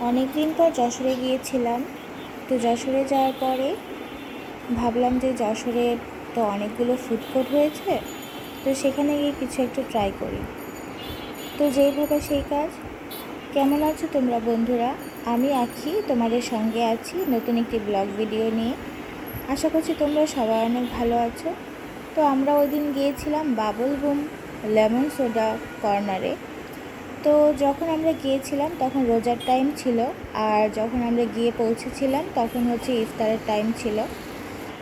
অনেক দিন পর যশোরে গিয়েছিলাম। তো যশোরে যাওয়ার পরে ভাবলাম যে যশোরে তো অনেকগুলো ফুড কোর্ট হয়েছে, তো সেখানে গিয়ে কিছু একটা ট্রাই করি। তো যেই ভাবে সেই কাজ। কেমন আছো তোমরা বন্ধুরা? আমি আছি, তোমাদের সঙ্গে আছি নতুন একটি ব্লগ ভিডিও নিয়ে। আশা করছি তোমরা সবাই অনেক ভালো আছো। তো আমরা ওই দিন গিয়েছিলাম বাবল বুম লেমন সোডা কর্নারে। তো যখন আমরা গিয়েছিলাম তখন রোজার টাইম ছিল, আর যখন আমরা গিয়ে পৌঁছেছিলাম তখন ইফতারের টাইম ছিল।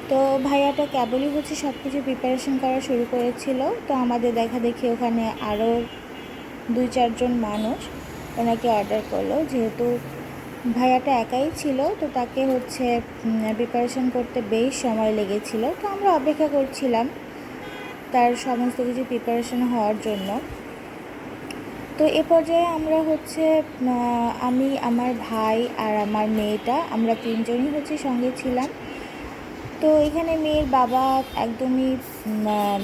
তো ভাইয়াটা কেবলই সব কিছু প্রিপারেশন করা শুরু করেছিল। তো আমাদের দেখা দেখি ওখানে আরও 2-4 জন মানুষ ওনাকে অর্ডার করলো। যেহেতু ভাইয়াটা একাই ছিল, তো তাকে প্রিপারেশন করতে বেশ সময় লেগেছিল। তো আমরা অপেক্ষা করছিলাম তার সমস্ত কিছু প্রিপারেশন হওয়ার জন্য। তো এ পর্যায়ে আমরা আমি, আমার ভাই আর আমার মেয়েটা, আমরা 3জনই সঙ্গে ছিলাম। তো এখানে মেয়ের বাবা একদমই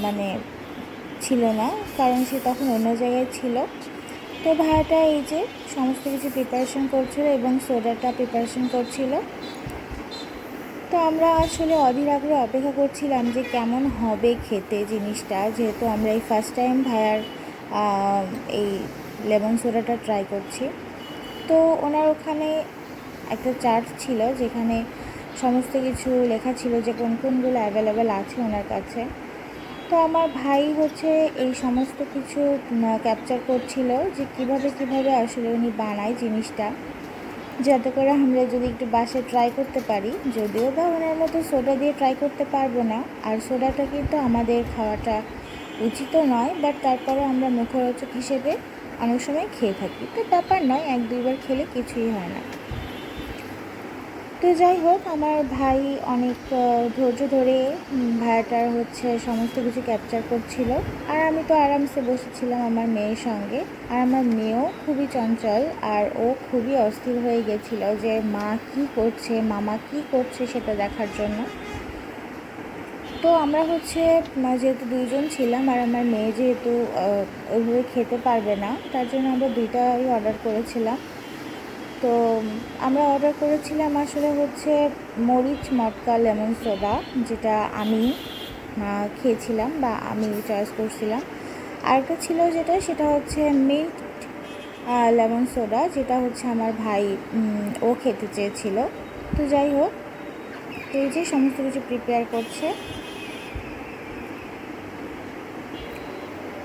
মানে ছিল না, কারণ সে তখন অন্য জায়গায় ছিল। তো ভাইয়াটা এই যে সমস্ত কিছু প্রিপারেশন করছিল এবং সোডাটা প্রিপারেশন করছিল। তো আমরা আসলে অধীর আগ্রহে অপেক্ষা করছিলাম যে কেমন হবে খেতে জিনিসটা, যেহেতু আমরা এই ফার্স্ট টাইম ভাইয়ার এই লেমন সোডাটা ট্রাই করছি। তো ওনার ওখানে একটা চার্ট ছিল যেখানে সমস্ত কিছু লেখা ছিল যে কোন কোনগুলো অ্যাভেলেবেল আছে ওনার কাছে। তো আমার ভাই এই সমস্ত কিছু ক্যাপচার করছিল যে কিভাবে আসলে উনি বানায় জিনিসটা, যাতে করে আমরা যদি একটু বাসায় ট্রাই করতে পারি। যদিও বা ওনার মতো সোডা দিয়ে ট্রাই করতে পারবো না, আর সোডাটা কিন্তু আমাদের খাওয়াটা উচিতও নয়, বাট তারপরে আমরা মুখরোচক হিসেবে অনেক সময় খেয়ে থাকি। তো ব্যাপার নয়, 1-2বার খেলে কিছুই হয় না। তো যাই হোক, আমার ভাই অনেক ধৈর্য ধরে ভাইয়াটার সমস্ত কিছু ক্যাপচার করছিল, আর আমি তো আরামসে বসেছিলাম আমার মেয়ের সঙ্গে। আর আমার মেয়েও খুবই চঞ্চল, আর ও খুবই অস্থির হয়ে গেছিল যে মা কী করছে, মামা কী করছে সেটা দেখার জন্য। তো আমরা যেহেতু 2জন ছিলাম, আর আমার মেয়ে যেহেতু ওইভাবে খেতে পারবে না, তার জন্য আমরা 2টাই অর্ডার করেছিলাম। তো আমরা অর্ডার করেছিলাম আসলে মরিচ মটকা লেমন সোডা, যেটা আমি খেয়েছিলাম বা আমি চয়েস করছিলাম। আরেকটা ছিল সেটা মিন্ট লেমন সোডা, যেটা আমার ভাই ও খেতে চেয়েছিল। তো যাই হোক, এই যে সমস্ত কিছু প্রিপেয়ার করছে।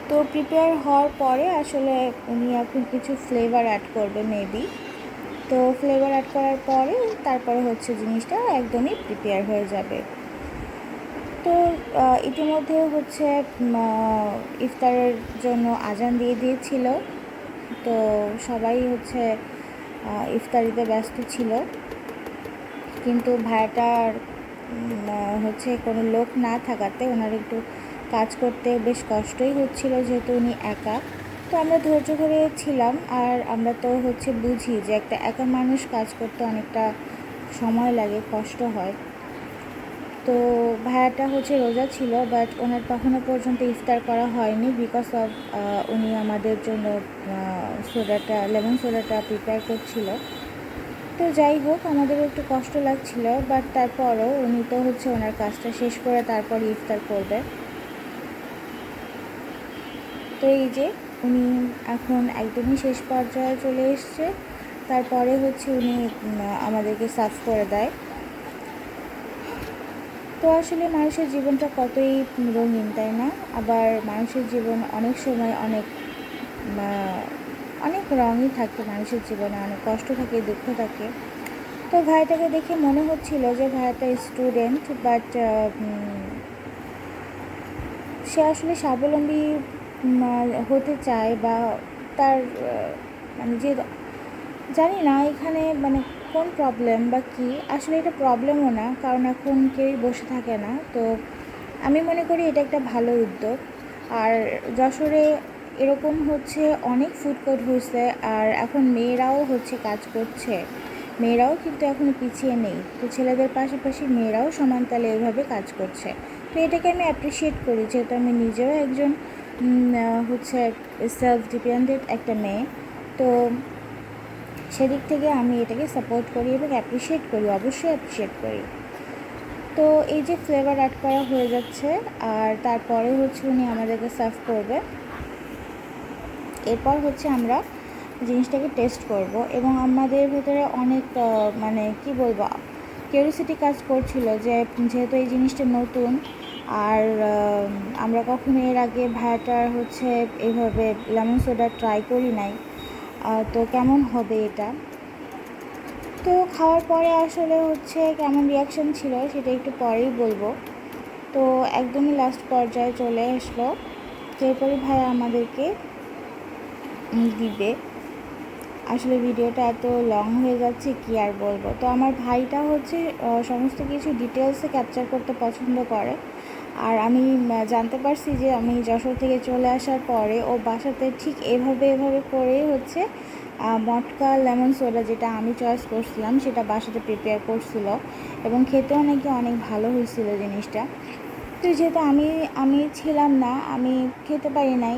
তো প্রিপেয়ার হওয়ার পরে আসলে উনি এখন কিছু ফ্লেভার অ্যাড করবে মেবি। তো ফ্লেভার অ্যাড করার পরে তারপরে জিনিসটা একদমই প্রিপেয়ার হয়ে যাবে। তো ইতিমধ্যে ইফতারের জন্য আজান দিয়ে দিয়েছিল। তো সবাই ইফতারিতে ব্যস্ত ছিল, কিন্তু ভাইয়াটার কোনো লোক না থাকাতে ওনার একটু কাজ করতে বেশ কষ্টই হচ্ছিল, যেহেতু উনি একা। তো আমরা ধৈর্য ধরে ছিলাম, আর আমরা তো বুঝি যে একটা একা মানুষ কাজ করতে অনেকটা সময় লাগে, কষ্ট হয়। তো ভাইয়াটা রোজা ছিল, বাট ওনার তখনও পর্যন্ত ইফতার করা হয়নি, বিকজ অফ উনি আমাদের জন্য লেমন সোডাটা প্রিপেয়ার করছিল। তো যাই হোক, আমাদেরও একটু কষ্ট লাগছিল, বাট তারপরও উনি তো ওনার কাজটা শেষ করে তারপর ইফতার করবে। তো এই যে উনি এখন একদমই শেষ পর্যায়ে চলে এসছে। তারপরে উনি আমাদেরকে সার্ভ করে দেয়। তো আসলে মানুষের জীবনটা কতই রঙিন, তাই না? আবার মানুষের জীবন অনেক সময় অনেক অনেক রঙই থাকে, মানুষের জীবনে অনেক কষ্ট থাকে, দুঃখ থাকে। তো ভাইটাকে দেখে মনে হচ্ছিল যে ভাইটা স্টুডেন্ট, বাট সে আসলে স্বাবলম্বী হতে চায়, বা তার যে জানি না এখানে কোন প্রবলেম বা কী। আসলে এটা প্রবলেমও না, কারণ এখন কেউই বসে থাকে না। তো আমি মনে করি এটা একটা ভালো উদ্যোগ। আর যশোরে এরকম অনেক ফুড কোর্ট হয়েছে, আর এখন মেয়েরাও কাজ করছে। মেয়েরাও কিন্তু এখনও পিছিয়ে নেই। তো ছেলেদের পাশাপাশি মেয়েরাও সমান তালে এভাবে কাজ করছে। তো এটাকে আমি অ্যাপ্রিসিয়েট করি, যেহেতু আমি নিজেও একজন সেলফ ডিপেন্ডেন্ট একটা মেয়ে। তো সেদিক থেকে আমি এটাকে সাপোর্ট করি এবং অ্যাপ্রিসিয়েট করি, অবশ্যই অ্যাপ্রিসিয়েট করি। তো এই যে ফ্লেভার অ্যাড করা হয়ে যাচ্ছে, আর তারপরে হচ্ছে উনি আমাদেরকে সার্ভ করবে। এরপর হচ্ছে আমরা জিনিসটাকে টেস্ট করব, এবং আমাদের ভেতরে অনেক মানে কি বলবো, কিউরিওসিটি কাজ করছিল যে যেহেতু এই জিনিসটা নতুন, আর আমরা কখনো এর আগে ভায়াটার হচ্ছে এইভাবে লেমন সোডা ট্রাই করি নাই, তো কেমন হবে এটা। তো খাওয়ার পরে আসলে হচ্ছে কেমন রিয়াকশান ছিল সেটা একটু পরেই বলবো। তো একদমই লাস্ট পর্যায়ে চলে আসলো, এরপরে ভাইয়া আমাদেরকে দিবে। আসলে ভিডিওটা এত লং হয়ে যাচ্ছে কি আর বলবো। তো আমার ভাইটা হচ্ছে সমস্ত কিছু ডিটেলসে ক্যাপচার করতে পছন্দ করে, আর আমি জানতে পারছি যে আমি যশোর থেকে চলে আসার পরে ও বাসাতে ঠিক এভাবে করেই হচ্ছে মটকা লেমন সোডা, যেটা আমি চয়েস করছিলাম, সেটা বাসাতে প্রিপেয়ার করছিল, এবং খেতেও নাকি অনেক ভালো হয়েছিল জিনিসটা। তো যেহেতু আমি ছিলাম না, আমি খেতে পারি নাই,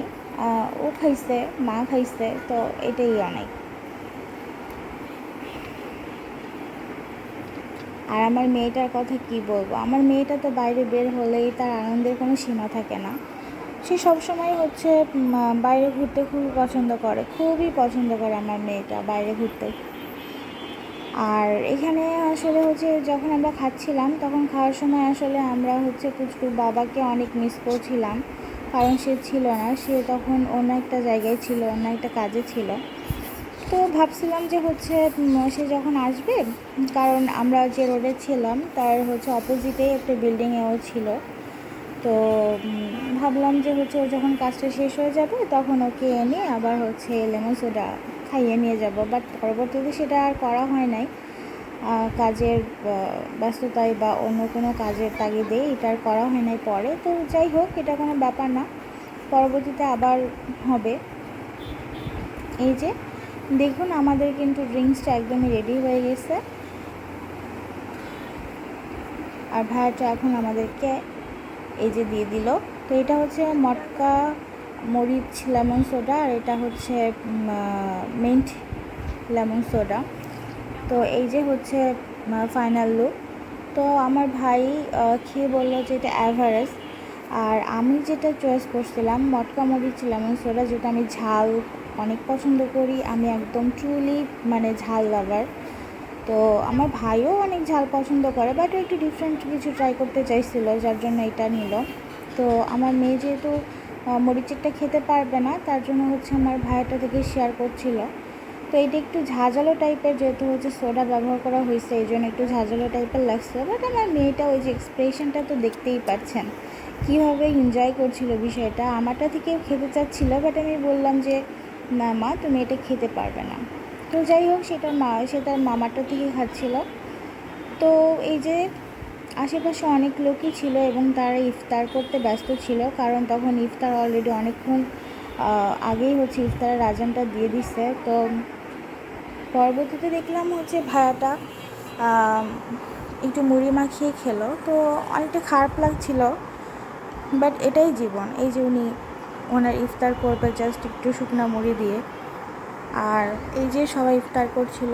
ও খাইছে, মা খাইছে, তো এটাই অনেক। আর আমার মেয়েটার কথা কি বলবো, আমার মেয়েটা তো বাইরে বের হলেই তার আনন্দের কোনো সীমা থাকে না। সে সবসময় হচ্ছে বাইরে ঘুরতে খুবই পছন্দ করে, খুবই পছন্দ করে আমার মেয়েটা বাইরে ঘুরতে। আর এখানে আসলে হচ্ছে যখন আমরা খাচ্ছিলাম, তখন খাওয়ার সময় আসলে আমরা হচ্ছে পুচকুর বাবাকে অনেক মিস করছিলাম, কারণ সে ছিল না, সে তখন অন্য একটা জায়গায় ছিল, অন্য একটা কাজে ছিল। তো ভাবছিলাম যে হচ্ছে সে যখন আসবে, কারণ আমরা যে রোডে ছিলাম তার হচ্ছে অপোজিটেই একটা বিল্ডিংয়েও ছিল, তো ভাবলাম যে হচ্ছে ও যখন কাজটা শেষ হয়ে যাবে তখন ওকে এনে আবার হচ্ছে লেমন সোডা খাইয়ে নিয়ে যাব। বাট পরবর্তীতে সেটা আর করা হয় নাই, কাজের ব্যস্ততায় বা অন্য কোনো কাজের তাগিদেই এটা আর করা হয় নাই পরে। তো যাই হোক, এটা কোনো ব্যাপার না, পরবর্তীতে আবার হবে। এই যে দেখুন, আমাদের কিন্তু ড্রিঙ্কসটা একদমই রেডি হয়ে গেছে, আর ভাইয়াটা এখন আমাদেরকে এই যে দিয়ে দিল। তো এটা হচ্ছে মটকা মরিচ লেমন সোডা, আর এটা হচ্ছে মিন্ট লেমন সোডা। তো এই যে হচ্ছে ফাইনাল লুক। তো আমার ভাই খেয়ে বললো যে এটা অ্যাভারেজ, আর আমি যেটা চয়েস করছিলাম মটকা মরিচ লেমন সোডা, যেটা আমি ঝাল অনেক পছন্দ করি, আমি একদম ট্রুলি মানে ঝাল লাভার। তো আমার ভাইও অনেক ঝাল পছন্দ করে, বাট একটু ডিফারেন্ট কিছু ট্রাই করতে চাইছিল, যার জন্য এটা নিল। তো আমার মেয়ে যেহেতু মরিচেরটা খেতে পারবে না, তার জন্য হচ্ছে আমার ভাইয়াটা থেকে শেয়ার করছিল। তো এটা একটু ঝাঁঝালো টাইপের, যেহেতু হচ্ছে সোডা ব্যবহার করা হয়েছে, এই জন্য একটু ঝাঁঝালো টাইপের লাগছে। বাট আমার মেয়েটা ওই যে এক্সপ্রেশনটা তো দেখতেই পাচ্ছেন কীভাবে এনজয় করছিল বিষয়টা, আমারটা থেকেও খেতে চাচ্ছিল, বাট আমি বললাম যে না মা, তুমি এটা খেতে পারবে না। তো যাই হোক, সে তার মামাটা থেকে খাচ্ছিল। তো এই যে আশেপাশে অনেক লোকই ছিল এবং তারা ইফতার করতে ব্যস্ত ছিল, কারণ তখন ইফতার অলরেডি অনেকক্ষণ আগেই হচ্ছে ইফতারের আজানটা দিয়ে দিচ্ছে। তো পরবর্তীতে দেখলাম হচ্ছে ভায়াটা একটু মুড়ি মাখিয়ে খেলো, তো অনেকটা খারাপ লাগছিল, বাট এটাই জীবন। এই যে ওনার ইফতার করবে জাস্ট একটু শুকনো মুড়ি দিয়ে, আর এই যে সবাই ইফতার করছিল।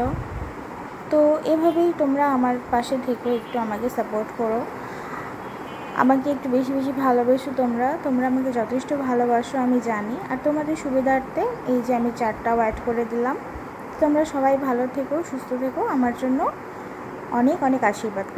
তো এভাবেই তোমরা আমার পাশে থেকে একটু আমাকে সাপোর্ট করো, আমাকে একটু বেশি বেশি ভালোবাসো। তোমরা আমাকে যথেষ্ট ভালোবাসো আমি জানি, আর তোমাদের সুবিধার্থে এই যে আমি চারটাও অ্যাড করে দিলাম। তোমরা সবাই ভালো থেকো, সুস্থ থেকো, আমার জন্য অনেক অনেক আশীর্বাদ করো।